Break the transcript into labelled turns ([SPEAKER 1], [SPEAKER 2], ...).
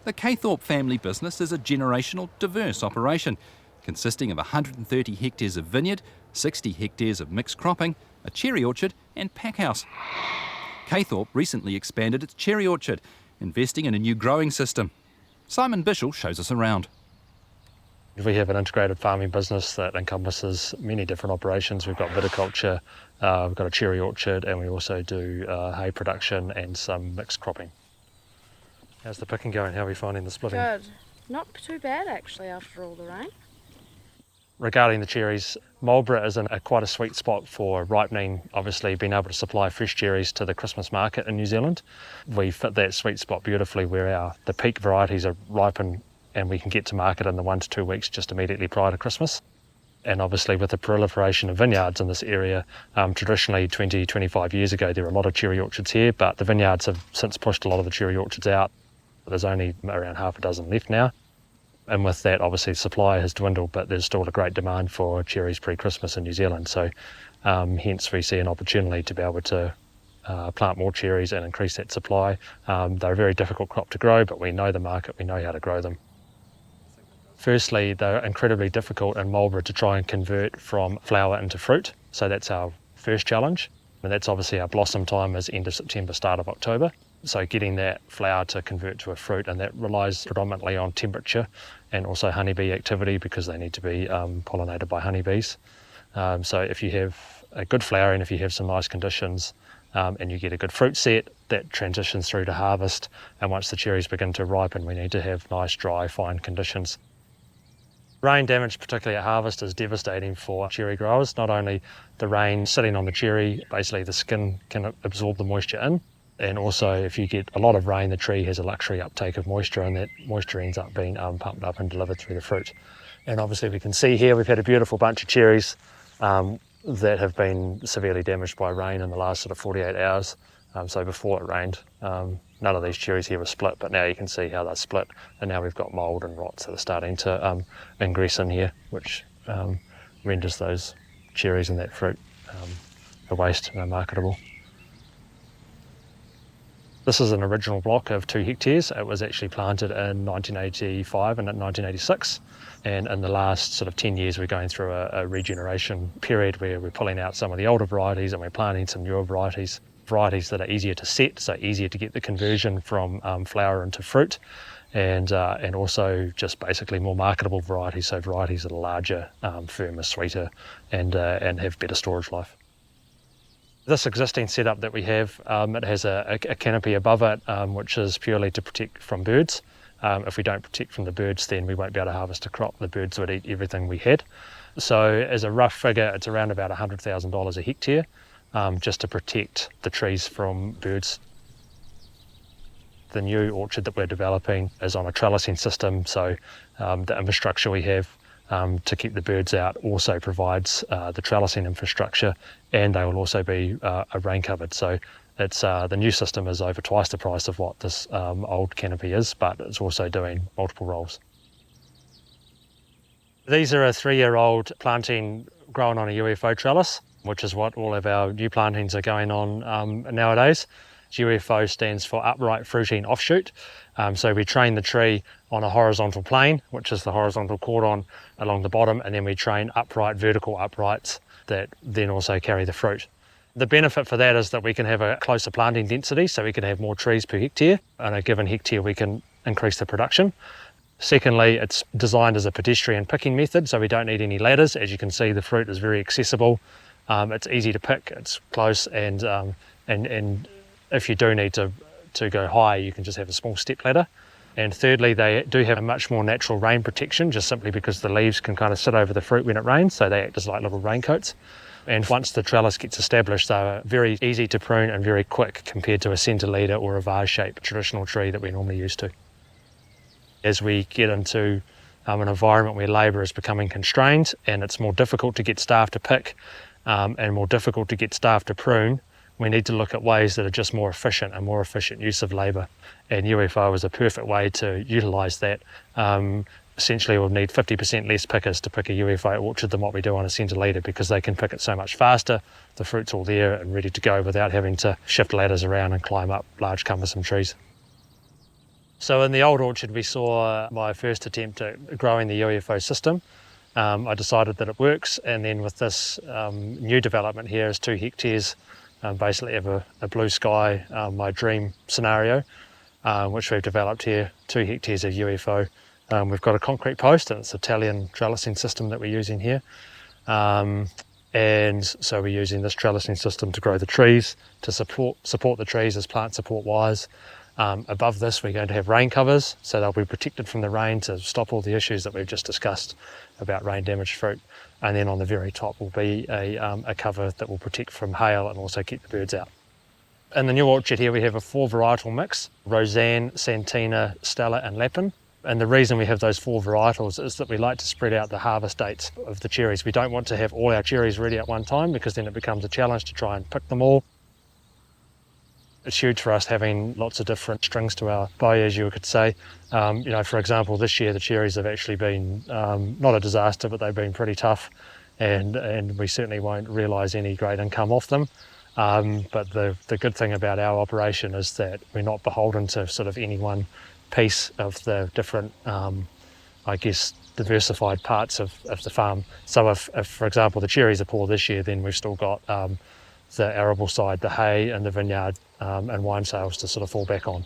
[SPEAKER 1] The Caythorpe family business is a generational, diverse operation, consisting of 130 hectares of vineyard, 60 hectares of mixed cropping, a cherry orchard and packhouse. Caythorpe recently expanded its cherry orchard, investing in a new growing system. Simon Bishel shows us around.
[SPEAKER 2] We have an integrated farming business that encompasses many different operations. We've got viticulture, we've got a cherry orchard, and we also do hay production and some mixed cropping. How's the picking going? How are we finding the splitting?
[SPEAKER 3] Good. Not too bad actually after all the rain.
[SPEAKER 2] Regarding the cherries, Marlborough is in quite a sweet spot for ripening, obviously being able to supply fresh cherries to the Christmas market in New Zealand. We fit that sweet spot beautifully where the peak varieties are ripen and we can get to market in the 1 to 2 weeks just immediately prior to Christmas. And obviously with the proliferation of vineyards in this area, traditionally 20, 25 years ago there were a lot of cherry orchards here, but the vineyards have since pushed a lot of the cherry orchards out. There's only around half a dozen left now. And with that, obviously, supply has dwindled, but there's still a great demand for cherries pre-Christmas in New Zealand. So hence we see an opportunity to be able to plant more cherries and increase that supply. They're a very difficult crop to grow, but we know the market, we know how to grow them. Firstly, they're incredibly difficult in Marlborough to try and convert from flower into fruit. So that's our first challenge. And that's obviously our blossom time is end of September, start of October. So getting that flower to convert to a fruit, and that relies predominantly on temperature and also honeybee activity because they need to be pollinated by honeybees. So if you have a good flower and if you have some nice conditions and you get a good fruit set, that transitions through to harvest. And once the cherries begin to ripen, we need to have nice, dry, fine conditions. Rain damage, particularly at harvest, is devastating for cherry growers. Not only the rain sitting on the cherry, basically the skin can absorb the moisture in, and also if you get a lot of rain, the tree has a luxury uptake of moisture, and that moisture ends up being pumped up and delivered through the fruit. And obviously we can see here we've had a beautiful bunch of cherries that have been severely damaged by rain in the last sort of 48 hours. So before it rained, none of these cherries here were split, but now you can see how they're split, and now we've got mould and rot that are starting to ingress in here, which renders those cherries and that fruit a waste and unmarketable. This is an original block of 2 hectares. It was actually planted in 1985 and in 1986. And in the last sort of 10 years, we're going through a regeneration period where we're pulling out some of the older varieties and we're planting some newer varieties that are easier to set, so easier to get the conversion from flower into fruit, and also just basically more marketable varieties, so varieties that are larger, firmer, sweeter, and have better storage life. This existing setup that we have, it has a canopy above it, which is purely to protect from birds. If we don't protect from the birds, then we won't be able to harvest a crop. The birds would eat everything we had. So as a rough figure, it's around about $100,000 a hectare, just to protect the trees from birds. The new orchard that we're developing is on a trellising system, so the infrastructure we have to keep the birds out also provides the trellising infrastructure, and they will also be rain covered. So it's the new system is over twice the price of what this old canopy is, but it's also doing multiple roles. These are a 3-year-old planting grown on a UFO trellis, which is what all of our new plantings are going on nowadays. UFO stands for upright fruiting offshoot. So we train the tree on a horizontal plane, which is the horizontal cordon along the bottom, and then we train upright, vertical uprights that then also carry the fruit. The benefit for that is that we can have a closer planting density, so we can have more trees per hectare. On a given hectare, we can increase the production. Secondly, it's designed as a pedestrian picking method, so we don't need any ladders. As you can see, the fruit is very accessible. It's easy to pick, it's close, and if you do need to go higher, you can just have a small step ladder. And thirdly, they do have a much more natural rain protection, just simply because the leaves can kind of sit over the fruit when it rains, so they act as like little raincoats. And once the trellis gets established, they're very easy to prune and very quick compared to a centre leader or a vase-shaped traditional tree that we're normally used to. As we get into an environment where labour is becoming constrained and it's more difficult to get staff to pick and more difficult to get staff to prune, we need to look at ways that are just more efficient and more efficient use of labour. And UFO is a perfect way to utilise that. Essentially, we'll need 50% less pickers to pick a UFO orchard than what we do on a centre leader, because they can pick it so much faster. The fruit's all there and ready to go without having to shift ladders around and climb up large cumbersome trees. So in the old orchard, we saw my first attempt at growing the UFO system. I decided that it works, and then with this new development here is 2 hectares, basically have a blue sky, my dream scenario, which we've developed here, 2 hectares of UFO. We've got a concrete post, and it's Italian trellising system that we're using here. And so we're using this trellising system to grow the trees, to support the trees as plant support wires. Above this, we're going to have rain covers, so they'll be protected from the rain to stop all the issues that we've just discussed about rain damaged fruit. And then on the very top will be a cover that will protect from hail and also keep the birds out. In the new orchard here, we have a 4 varietal mix: Roseanne, Santina, Stella and Lapin. And the reason we have those 4 varietals is that we like to spread out the harvest dates of the cherries. We don't want to have all our cherries ready at one time, because then it becomes a challenge to try and pick them all. It's huge for us having lots of different strings to our bow, as you could say. For example, this year the cherries have actually been not a disaster, but they've been pretty tough, and we certainly won't realise any great income off them. But the good thing about our operation is that we're not beholden to sort of any one piece of the different, diversified parts of the farm. So if, for example, the cherries are poor this year, then we've still got the arable side, the hay and the vineyard and wine sales to sort of fall back on.